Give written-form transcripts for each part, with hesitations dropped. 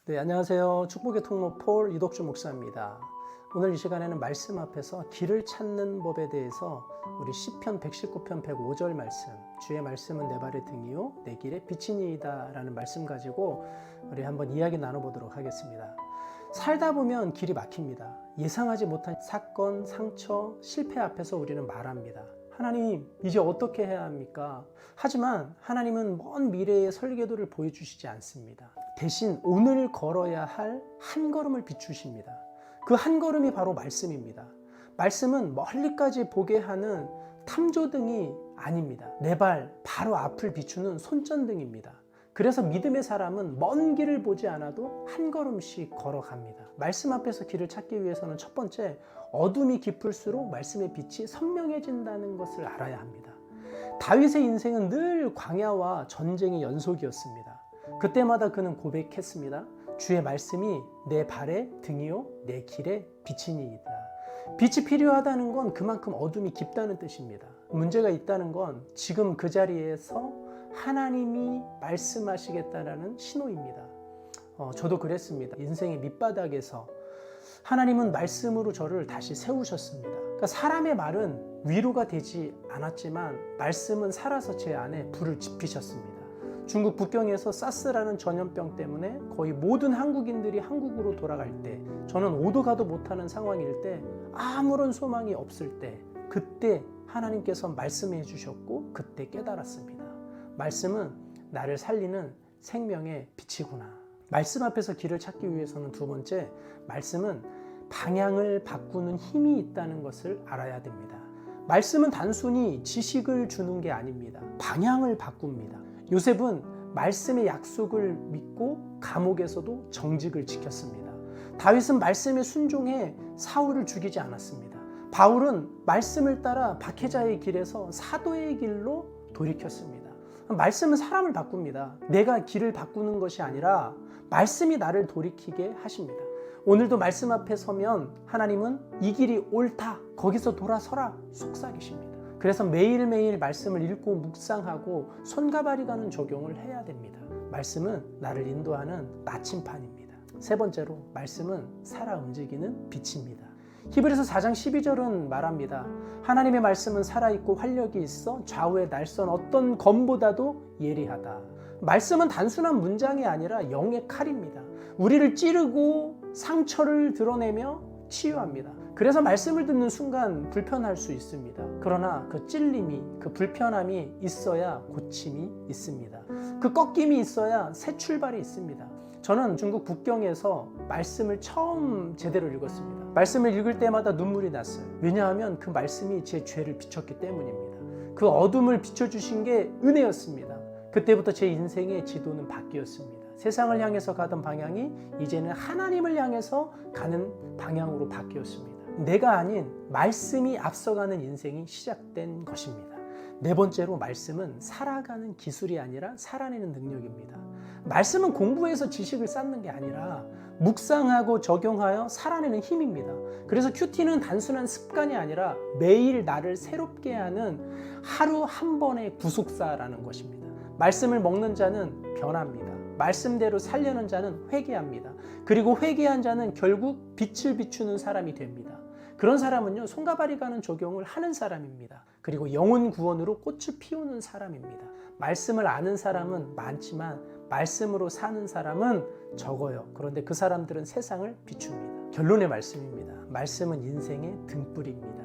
네, 안녕하세요. 축복의 통로 폴 이덕주 목사입니다. 오늘 이 시간에는 말씀 앞에서 길을 찾는 법에 대해서 우리 시편 119편 105절 말씀, 주의 말씀은 내 발의 등이요 내 길의 빛이니이다 라는 말씀 가지고 우리 한번 이야기 나눠보도록 하겠습니다. 살다 보면 길이 막힙니다. 예상하지 못한 사건, 상처, 실패 앞에서 우리는 말합니다. 하나님, 이제 어떻게 해야 합니까? 하지만 하나님은 먼 미래의 설계도를 보여주시지 않습니다. 대신 오늘 걸어야 할 한 걸음을 비추십니다. 그 한 걸음이 바로 말씀입니다. 말씀은 멀리까지 보게 하는 탐조등이 아닙니다. 내 발 바로 앞을 비추는 손전등입니다. 그래서 믿음의 사람은 먼 길을 보지 않아도 한 걸음씩 걸어갑니다. 말씀 앞에서 길을 찾기 위해서는 첫 번째, 어둠이 깊을수록 말씀의 빛이 선명해진다는 것을 알아야 합니다. 다윗의 인생은 늘 광야와 전쟁의 연속이었습니다. 그때마다 그는 고백했습니다. 주의 말씀이 내 발의 등이요 내 길의 빛이니이다. 빛이 필요하다는 건 그만큼 어둠이 깊다는 뜻입니다. 문제가 있다는 건 지금 그 자리에서 하나님이 말씀하시겠다라는 신호입니다. 저도 그랬습니다. 인생의 밑바닥에서 하나님은 말씀으로 저를 다시 세우셨습니다. 그러니까 사람의 말은 위로가 되지 않았지만 말씀은 살아서 제 안에 불을 지피셨습니다. 중국 북경에서 사스라는 전염병 때문에 거의 모든 한국인들이 한국으로 돌아갈 때, 저는 오도 가도 못하는 상황일 때, 아무런 소망이 없을 때, 그때 하나님께서 말씀해 주셨고 그때 깨달았습니다. 말씀은 나를 살리는 생명의 빛이구나. 말씀 앞에서 길을 찾기 위해서는 두 번째, 말씀은 방향을 바꾸는 힘이 있다는 것을 알아야 됩니다. 말씀은 단순히 지식을 주는 게 아닙니다. 방향을 바꿉니다. 요셉은 말씀의 약속을 믿고 감옥에서도 정직을 지켰습니다. 다윗은 말씀에 순종해 사울을 죽이지 않았습니다. 바울은 말씀을 따라 박해자의 길에서 사도의 길로 돌이켰습니다. 말씀은 사람을 바꿉니다. 내가 길을 바꾸는 것이 아니라 말씀이 나를 돌이키게 하십니다. 오늘도 말씀 앞에 서면 하나님은 이 길이 옳다, 거기서 돌아서라 속삭이십니다. 그래서 매일매일 말씀을 읽고 묵상하고 손과 발이 가는 적용을 해야 됩니다. 말씀은 나를 인도하는 나침판입니다. 세 번째로, 말씀은 살아 움직이는 빛입니다. 히브리서 4장 12절은 말합니다. 하나님의 말씀은 살아있고 활력이 있어 좌우의 날선 어떤 검보다도 예리하다. 말씀은 단순한 문장이 아니라 영의 칼입니다. 우리를 찌르고 상처를 드러내며 치유합니다. 그래서 말씀을 듣는 순간 불편할 수 있습니다. 그러나 그 찔림이, 그 불편함이 있어야 고침이 있습니다. 그 꺾임이 있어야 새 출발이 있습니다. 저는 중국 북경에서 말씀을 처음 제대로 읽었습니다. 말씀을 읽을 때마다 눈물이 났어요. 왜냐하면 그 말씀이 제 죄를 비췄기 때문입니다. 그 어둠을 비춰주신 게 은혜였습니다. 그때부터 제 인생의 지도는 바뀌었습니다. 세상을 향해서 가던 방향이 이제는 하나님을 향해서 가는 방향으로 바뀌었습니다. 내가 아닌 말씀이 앞서가는 인생이 시작된 것입니다. 네 번째로, 말씀은 살아가는 기술이 아니라 살아내는 능력입니다. 말씀은 공부해서 지식을 쌓는 게 아니라 묵상하고 적용하여 살아내는 힘입니다. 그래서 큐티는 단순한 습관이 아니라 매일 나를 새롭게 하는 하루 한 번의 구속사라는 것입니다. 말씀을 먹는 자는 변합니다. 말씀대로 살려는 자는 회개합니다. 그리고 회개한 자는 결국 빛을 비추는 사람이 됩니다. 그런 사람은요, 손과 발이 가는 적용을 하는 사람입니다. 그리고 영혼 구원으로 꽃을 피우는 사람입니다. 말씀을 아는 사람은 많지만 말씀으로 사는 사람은 적어요. 그런데 그 사람들은 세상을 비춥니다. 결론의 말씀입니다. 말씀은 인생의 등불입니다.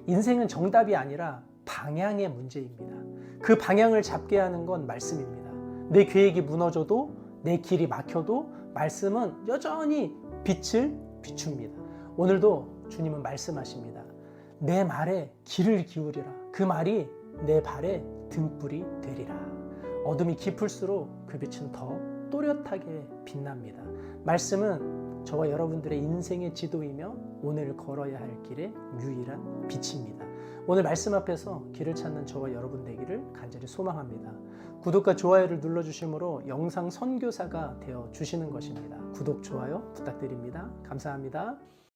인생은 정답이 아니라 방향의 문제입니다. 그 방향을 잡게 하는 건 말씀입니다. 내 계획이 무너져도, 내 길이 막혀도 말씀은 여전히 빛을 비춥니다. 오늘도 주님은 말씀하십니다. 내 말에 귀를 기울이라. 그 말이 내 발에 등불이 되리라. 어둠이 깊을수록 그 빛은 더 또렷하게 빛납니다. 말씀은 저와 여러분들의 인생의 지도이며 오늘 걸어야 할 길의 유일한 빛입니다. 오늘 말씀 앞에서 길을 찾는 저와 여러분 되기를 간절히 소망합니다. 구독과 좋아요를 눌러주심으로 영상 선교사가 되어 주시는 것입니다. 구독, 좋아요 부탁드립니다. 감사합니다.